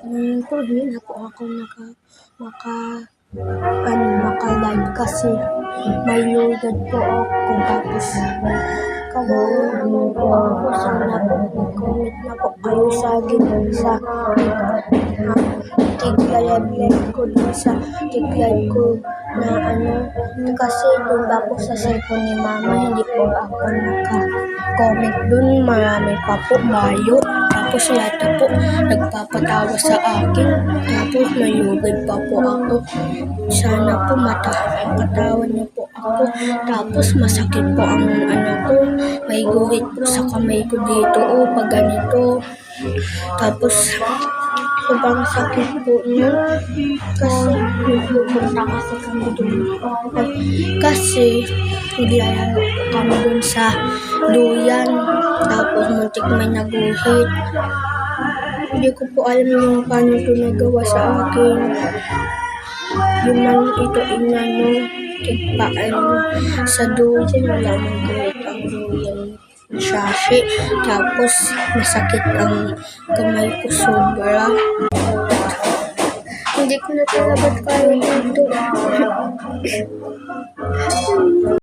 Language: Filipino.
Po, hindi na po ako maka-live kasi may loaded po ako. Tapos, kawawa naman po ako. Sana po mag-comment na po kayo sa tig-live ko dun sa tig-live ko na kasi dun ba po sa cellphone ni mama, hindi po ako naka-comment dun. Marami pa po bayo. Tapos lahat na po nagpapatawa sa akin. Tapos nalugad pa po ako. Sana po matawa niyo po ako. Tapos masakit po ang ko. May guhit po sa kamay ko dito. Pag ganito. Tapos sobrang sakit po niya. Kasi pupunta kasi kami dun. Kasi naglalaro po kami dun sa duyan. Tapos muntik may naguhit. Hindi ko po alam yung paano ito nagawa sa akin. Yung man ito sa duyan. Wala mong guhit ang duyan. Shashi. Tapos masakit ang kamay ko sobra. Hindi ko na talaga kaya dito.